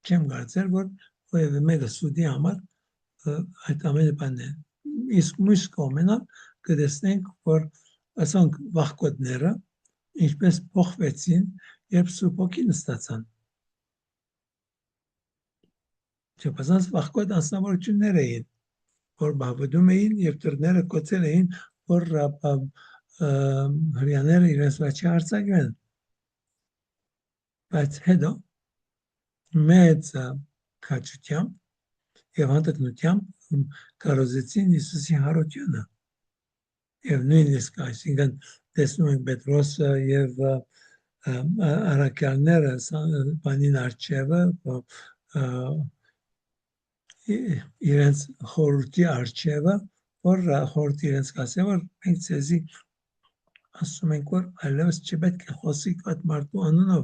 չեմ կարծեր որ որևէ մեկը սուտի համար այդ ամենը բանն է իսկ մյուս կողմն կտեսնենք որ ասենք վախկոտները ինչպես փոխվեցին երբ Սուրբ Հոգին ստացան չափազանց վախկոտ անձնավորություններ էին որ բավարարում էին եւ դռները կոչել էին որ հрьяաները իրենց վաճի հարցակվեն բայց հետո մեծ քաջությամբ եւ հանդգնությամբ կարոզեցին Հիսուսի հարությունը եւ նույնիսկ այսինքն տեսնում ենք Պետրոսը եւ առաքյալները բանին արչեվը իրենց խորհրդի արչեվը որ խորհրդի իրենց կասե որ մենք ցեզի ասում ենք որ այլևս չպետք է խոսիկ այդ մարդու անունով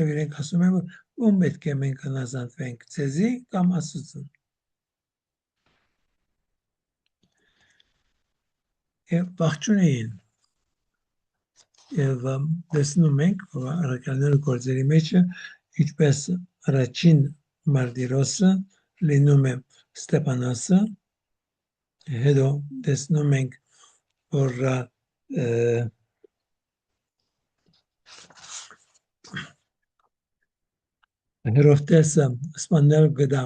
եւ իրենք ասում են որ ում պետք է մենք հնազանդվենք ցեզի կամ Աստծուն եւ ողջուն էին եւ տեսնում ենք որ առաքյալները գործերի մեջ ինչպես առաջին մարտիրոսը լինում է Ստեփանոսը հետո տեսնում ենք որ Հերովտեսը սպանել գտա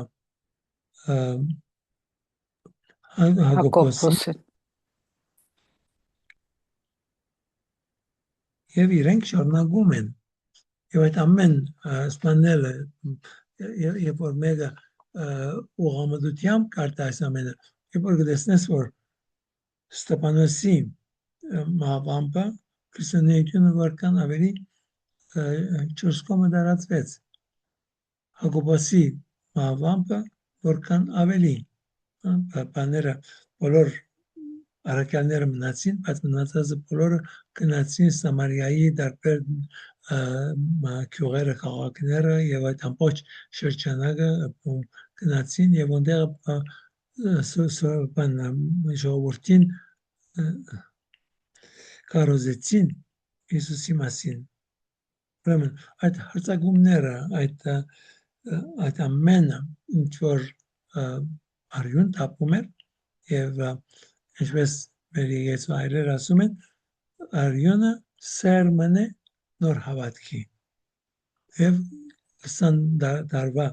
Հակոբոսը եւ իրենք շարունակում են եւ այդ ամեն սպանելը երբ որ մեկը ուղղամտությամբ կարտա այս ամենը երբ որ գտեսնես որ Ստեփանոսի մահվամբը քրիստոնեությունը որքան ավելի 4 կողմը դարածվեց Հակոբոսի մահվամբը որքան ավելի բաները բոլոր առաքյալները մնացին, բայց մնացածը բոլորը գնացին Սամարիայի դարբեր քյուղերը, քաղաքները եւ այդ ամբողջ շրջանակը գնացին եւ այնտեղ ժողովրդին կարոզեցին Հիսուսի մասին։ Ուրեմն այդ հարցակումները, այդ ամենը ինչ որ արյուն տապում էր եւ ինչպես մեր եկեղեցիներ ասում են, արյունը սերմն է նոր հավատքի։ Եվ 20 դարվա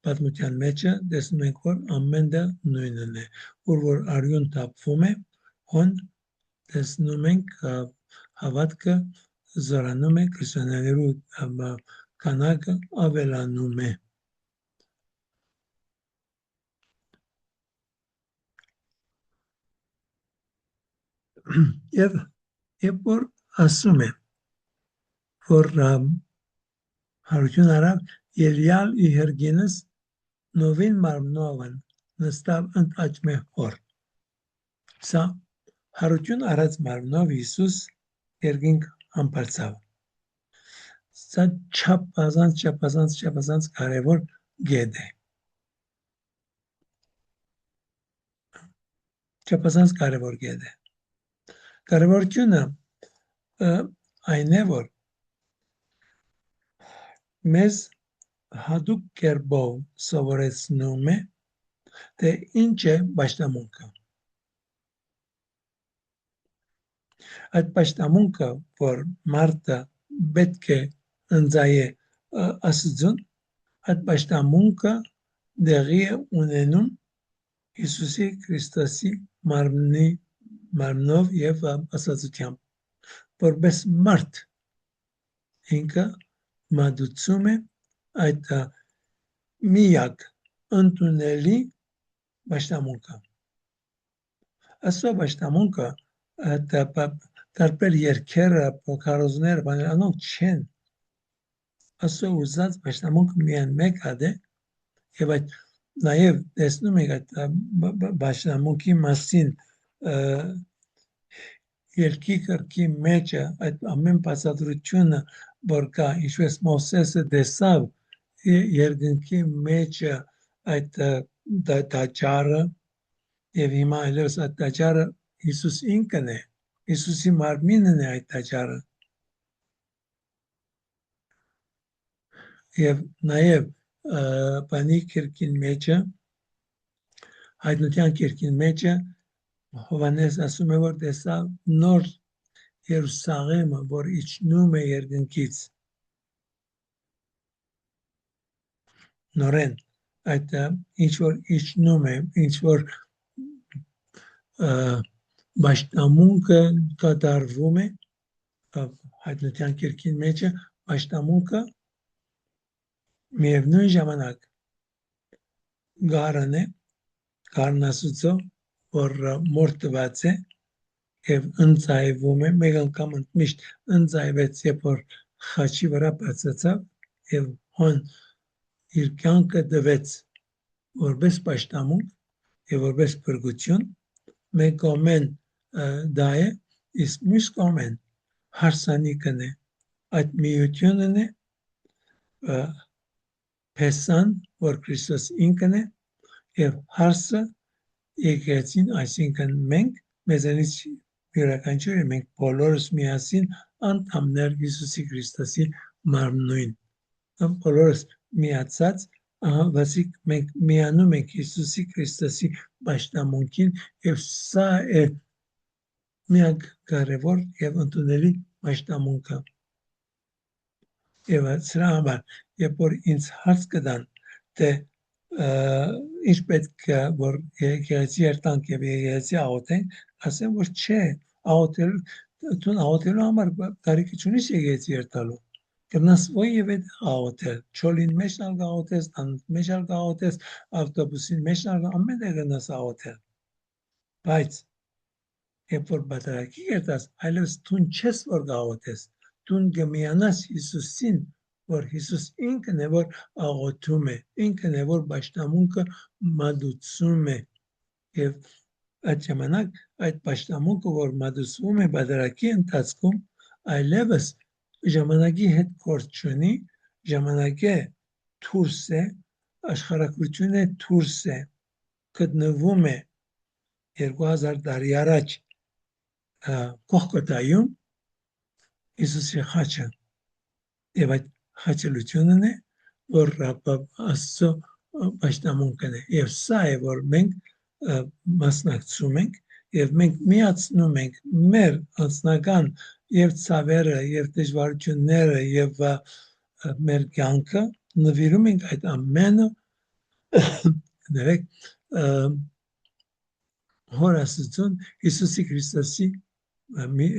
պատմության մեջ տեսնում ենք, որ ամենը նույնն է, որ արյուն տապվում է, հոն տեսնում ենք հավատքը զորանում է, քրիստոնյաներու քանակը ավելանում է։ Եվ որ ասում է, որ հարություն արավ ելյալ իհերգինս նովին մարմնովն նստավ ընտաճմե հոր։ Սա հարություն արած մարմնով Հիսուս երկինք համբարձավ։ Սա չափազանց կարևոր գետ է։ Չափազանց կարևոր գետ է։ Կարևորությունը այն է, որ մեզ հատուկ կերպով սովորեցնում է, թե ինչ է պաշտամունքը։ Այդ պաշտամունքը, որ մարդը պետք է ընծայե Աստծուն, այդ պաշտամունքը դեղի է ունենում Հիսուսի Քրիստոսի մարմնով եւ աստվածությամբ, որպես մարդ ինքը մատուցում է այդ միակ ընդունելի պաշտամունքը։ Աստծո պաշտամունքը տարբեր երկերը, քարոզները, բաներանոք չեն։ Աստծո ուզած պաշտամունքը միայն մեկ է եւ այդ նաև տեսնում եք այդ պաշտամունքի մասին երկի կրկի մեջը այդ ամեն բացատրությունը, որ կա, ինչպես Մովսեսը տեսավ երկնքի մեջը այդ տաճարը եւ հիմա այլևս այդ տաճարը Հիսուս ինքն է, Հիսուսի մարմինն է այդ տաճարը։ Եվ նաև բանի կերկին մեջը, հայտնության կերկին մեջը Հովհաննես ասում է, որ տեսավ նոր Երուսաղեմը, որ իջնում է երկնքից։ Նորեն այդ ինչ որ իջնում է, ինչ որ պաշտամունքը կատարվում է հայտնության կերկին մեջը, պաշտամունքը միևնույն ժամանակ գարն է, գարն Աստծո, որ մորթված է եւ ընծայվում է, մեկ անգամ միշտ ընծայվեց, երբ որ խաչի վրա բացացավ եւ հոն իր կյանքը տվեց որպես պաշտամունք եւ որպես փրկություն, մեկ կողմեն դա է, իսկ մյուս կողմեն հարսանիքն է, այդ միությունն է Փեսան, որ Քրիստոս ինքն է եւ հարսը եկեղեցին, այսինքն մենք մեզանից յուրաքանչյուրը մենք բոլորս միասին անդամներ Հիսուսի Քրիստոսի մարմնույն, բոլորս միացած վասիկ մենք միանում ենք Հիսուսի Քրիստոսի պաշտամունքին եւ սա է միակ կարևոր եւ ընդունելի պաշտամունքը։ Եվ սրա համար, երբ որ ինձ հարց կտան, թե ինչ պետք է որ եկեղեցի երտանք եւ եկեղեցի աղոթենք, ասեմ, որ չէ, աղոթելու համար կարիք չունիս եկեղեցի երտալու։ Կնաս ով է աղոթել, չոլին մեջ աղոթես, տանուտ մեջ աղոթես, ավտոբուսին մեջ ամեն տեղ կնաս աղոթել։ Բայց երբ որ բادرակի կերտած, այլևս դուն չես որ գաղութես, դուն գմիանաս Հիսուսին, որ Հիսուս ինքն է որ աղոթում է, ինքն է որ պաշտամունքը մատուցում է, եւ այդ ժամանակ այդ պաշտամունքը որ մատուցվում է բادرակի ընթացքում, այլևս ժամանակի հետ կորց չունի, ժամանակը դուրս է, աշխարհակրությունը դուրս է, գտնվում է 2000 տարի առաջ կողքոտայում Հիսուսի խաչը եւ այդ խաչելությունն է որ Աստծո պաշտամունքն է եւ սա է որ մենք մասնակցում ենք եւ մենք միացնում ենք մեր անձնական եւ ցավերը եւ դժվարությունները եւ մեր կյանքը նվիրում ենք այդ ամենը ներեք Հոր Աստծուն Հիսուսի Քրիստոսի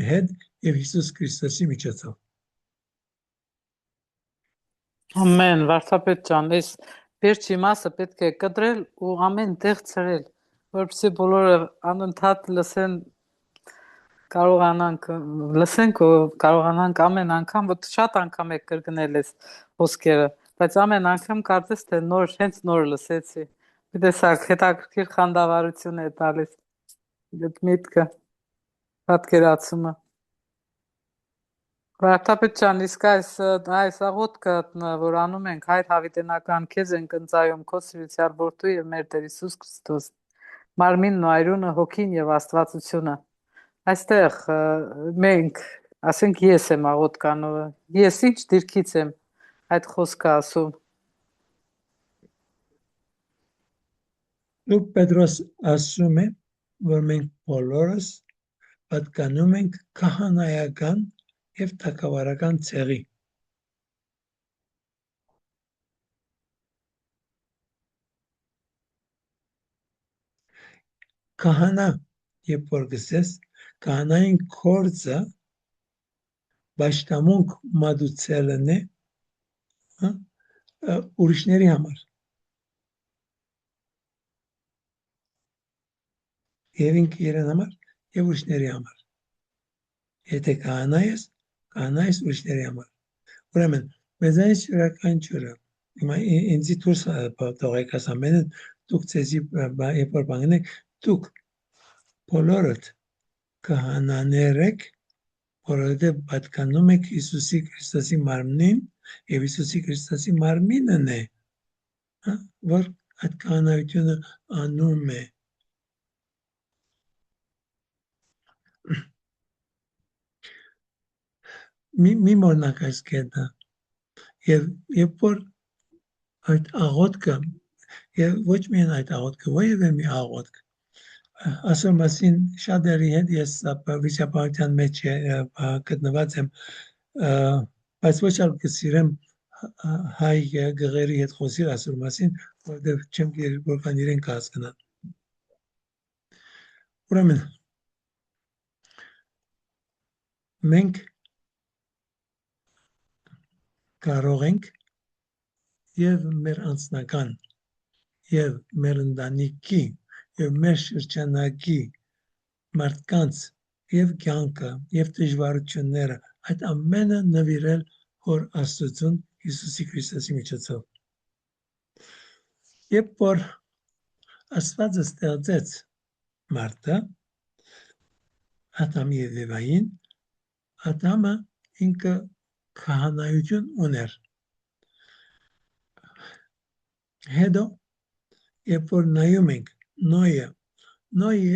հետ եւ Հիսուս Քրիստոսի միջոցով Ամեն, վարդապետ ջան, այս վերջի մասը պետք է կտրել ու ամեն տեղ ցրել, որպեսզի բոլորը անընդհատ լսենք ու կարողանանք ամեն անգամ, որ շատ անգամ եք կրկնել այս խոսքերը, բայց ամեն անգամ կարծես թե հենց նոր լսեցի։ Մի տեսակ հետաքրքիր խանդավառություն է տալիս այդ միտքը, պատկերացումը։ Վարդապետ ջան, իսկ այս աղոթքը, որ անում ենք, հայր հավիտենական քեզ ենք ընծայում քո սիրուցյալ որդու եւ մեր Տեր Հիսուս Քրիստոս, մարմինն ու այրունը, հոգին եւ աստվածությունը։ Այստեղ մենք, ասենք ես եմ աղոթք անողը, ես ինչ դիրքից եմ այդ խոսքը ասում։ Լուկ Պետրոս ասում է, որ մենք բոլորս պատկանում ենք քահանայական եւ թագավարական ցեղի քահանա երբ որ գսես քահանային կորձը պաշտամունք մատուցելն է ուրիշների համար եւ ինքը իրեն համար եւ ուրիշների համար եթե քահանայես ուրիշների համար ուրեմն մեզանից յուրաքանչյուրը հիմա ինձ դուրս թողեք աս ամենը դուք ցեզի երբ որ բանը դուք բոլորդ քահանաներ եք որովհետև պատկանում եք Հիսուսի Քրիստոսի մարմնին եւ Հիսուսի Քրիստոսի մարմինն է որ այդ քահանայությունը անում է մի մոռնաք այս կետը եւ երբ որ այդ աղոթքը եւ ոչ միայն այդ աղոթքը որևէ մի աղոթք ասում մասին շատերի հետ ես վիճապահության մեջ գտնված եմ բայց ոչալ կսիրեմ հայ գղերի հետ խոսել ասում մասին որովհետեւ չեմ գիտեր որքան իրեն կհասկանան ուրեմն մենք կարող ենք եւ մեր անձնական եւ մեր ընտանիքի եւ մեր շրջանակի մարդկանց եւ կյանքը եւ դժվարությունները այդ ամենը նվիրել Հոր Աստծուն Հիսուսի Քրիստոսի միջոցով երբ որ Աստվածը ստեղծեց մարդը Ադամի եւ Եվային Ադամը ինքը քահանայություն ուներ հետո երբ որ նայում ենք Նոյը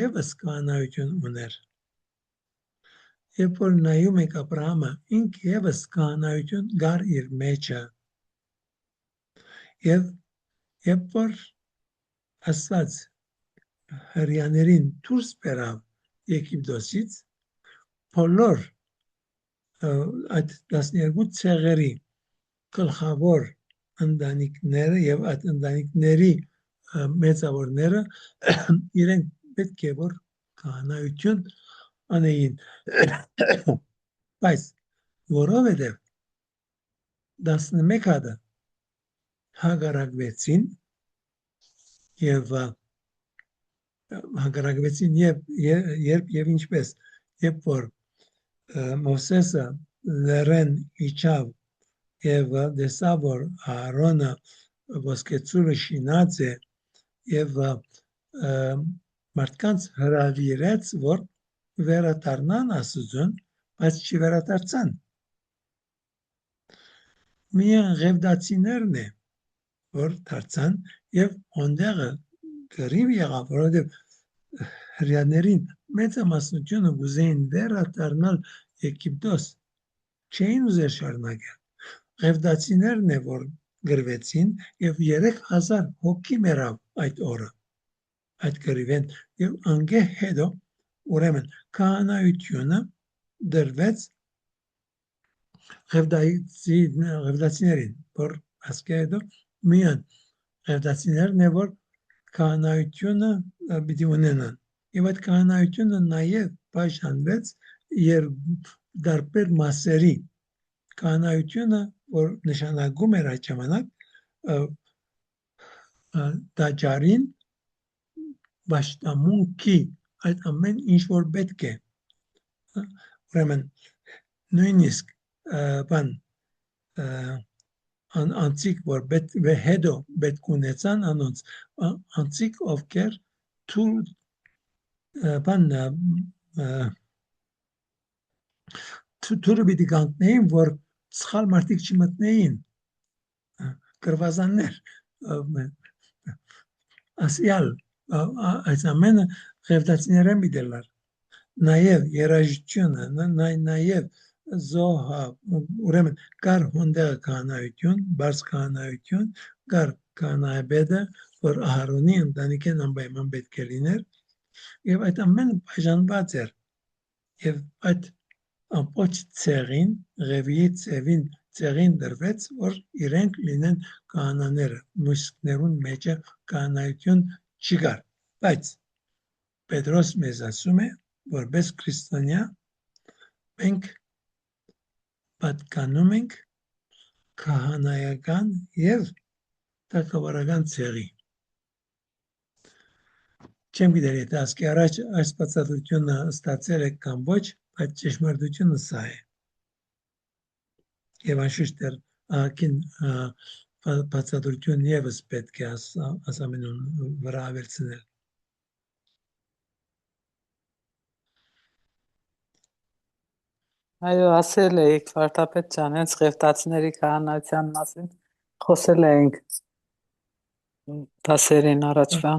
եւս քահանայություն ուներ երբ որ նայում ենք Աբրահամը ինքը եւս քահանայություն գար իր մեջը եւ երբ որ Աստված հրյաներին դուրս բերավ Եգիպտոսից բոլոր այդ 12 ցեղերի գլխավոր ընտանիքները եւ այդ ընտանիքների մեծավորները իրենք պետք է որ քահանայություն անեին բայց որովհետեւ 11 հատը հագարակվեցին եւ հակառակվեցին երբ եւ ինչպես, երբ որ Մովսեսը լեռեն իջավ եւ տեսավ, որ Ահարոնը ոսկեծուրը շինած է եւ մարդկանց հրավիրեց, որ վերադառնան Աստծուն, բայց չվերադարձան։ Միայն ղևդացիներն է, որ դարձան եւ ոնդեղը գրիվ եղավ, որովհետեւ հրյաներին մեծամասնությունը ուզեին վերադառնալ Եգիպտոս, չէին ուզեր շարունակել։ Ղևդացիներն է, որ գրվեցին եւ 3000 հոգի մեռավ այդ օրը, այդ գրիվեն եւ անգե հետո ուրեմն քահանայությունը դրվեց ղևդացիներին, որ ասկե հետո միան ղևդացիներն է, որ քահանայությունը պիտի ունենան։ Եվ այդ քահանայությունը նաև բաժանվեց դարբեր մասերի։ Քահանայությունը, որ նշանակում էր այդ ժամանակ տաճարին պաշտամունքի այդ ամեն ինչ որ պետք է։ Ուրեմն նույնիսկ բան անցիկ որ հետո պետք ունեցան անոնց անցիկ ովքեր թուրը պիտի կանգնեին, որ սխալ մարդիկ չմտնեին, կրվազաններ, ասյալ, այս ամենը ղևդացիներեն պիտելար, նաև երաժությունը, նաև զոհը, ուրեմն կար հոնդեղը քահանայություն, բարձ քահանայություն, կար քահանայապետը, որ Ահարոնի ընտանիքին անպայման պետք է լիներ, եւ այդ ամենը բաժանված էր, եւ այդ ամբողջ ցեղին, ղևի ցեղին դրվեց, որ իրենք լինեն քահանաները, մուսիկներուն մեջը քահանայություն չկար, բայց Պետրոս մեզ ասում է, որպես քրիստոնյա մենք պատկանում ենք քահանայական եւ թագավորական ցեղի։ Չեմ գիտեր, եթե ասկի առաջ այս բացատրությունը ստացել եք կամ ոչ, բայց ճշմարտությունը սա է։ Եվ անշուշտ ահագին բացատրություն եւս պետք է ասամենուն վրա ավելցնել։ Այո, ասել էիք վարդապետ ջան, հենց ղևտացիների քահանայության մասին խոսել էինք դասերին առաջվա։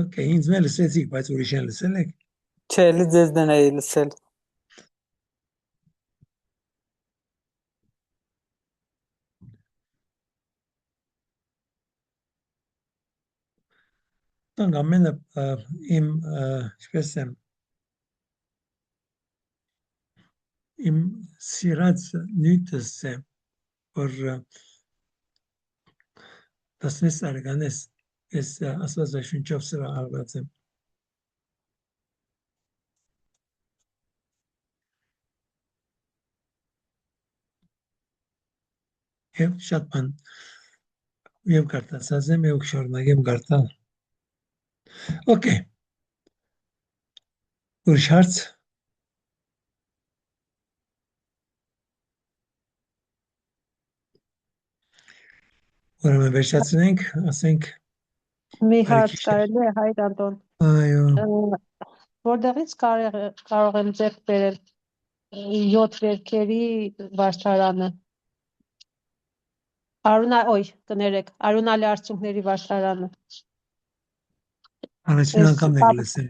Okay, ինձ մել լսեցիք, բայց ուրիշ են լսել եք։ Չէ, էլի ձեզ դեն էի լսել։ Տանք ամենը իմ, ինչպես եմ, իմ սիրած նյութս է, որ 16 տարեկան ես աստվածաշունչով սրա արված եմ։ Եվ շատ բան եւ կարտացած եմ եւ շարունակեմ կարտալ։ Okay. Ուրիշ հարց։ Ուրեմն վերջացնենք, ասենք Մի հարց բարեկիշեր։ կարելի է Հայր Անտոն, Այո, որտեղից կարող եմ ձեռք բերել 7 վերքերի վարդարանը, կներեք, արունալի արցունքների վարդարանը, առաջին Ես անգամն եք լսել։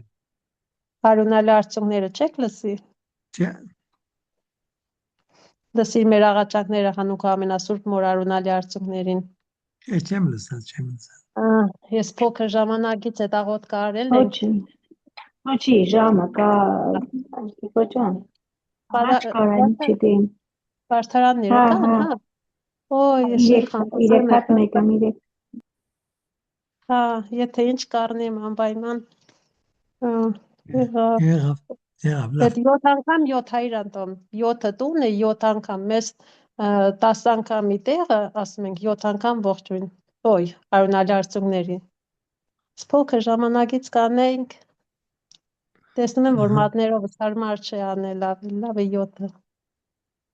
արունալի արցունքները չեք լսի, Չէ, լսիր մեր աղաչակները Հանուքա ամենասուրբ մոր արունալի արցունքներին, չեմ լսած։ ես փոքր ժամանակից այդ աղոթքը արել ենք, Ոչի ժամը կա ոչան առաջ կարան չդեմ վարդարանները կան, ես իրեք հատ մեկը իրեք եթե ինչ կառնեմ անպայման, Եղավ, լավ։ այդ 7 անգամ 7 Հայր Անտոն, 7-ը տուն է 7 անգամ, մեզ 10 անգամի տեղը ասում ենք 7 անգամ ողջույն, արունալի արցունքների, Սփոքր ժամանակից կանենք, տեսնում եմ, որ Ահա։ մատներովս հարմար չէ անել, լավ է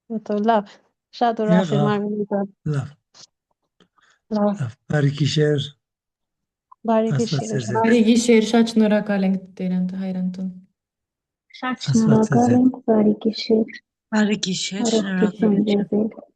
7-ը, լավ, շատ ուրախ եմ Եղավ, Արմինե ջան, լավ, լավ, լավ, բարի գիշեր, բարի Աստված գիշեր, ձեզ հետ, Բարի գիշեր, շատ շնորհակալ ենք Հայր Անտոն։ Շատ Աստված ձեզ շնորհակալ հետ։ ենք, բարի գիշեր, Բարի գիշեր, առողջություն շնորհակալություն։ ձեզ։